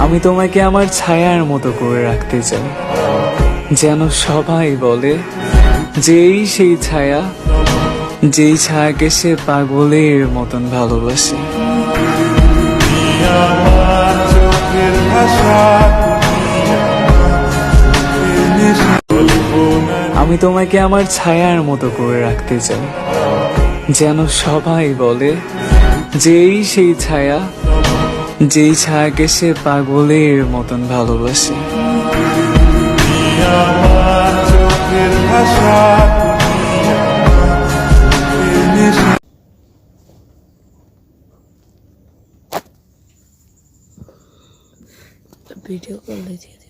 আমি তোমাকে আমার ছায়ার মতো করে রাখতে চাই, যেন সবাই বলে যেই সেই ছায়া, যেই ছায়াকে সে পাগলের মতন ভালোবাসে। আমি তোমাকে আমার ছায়ার মতো করে রাখতে চাই, যেন সবাই বলে যেই সেই ছায়া, যেই ছায়াকে সে পাগলের মতন ভালোবাসে। ভিডিও কল দিয়েছে।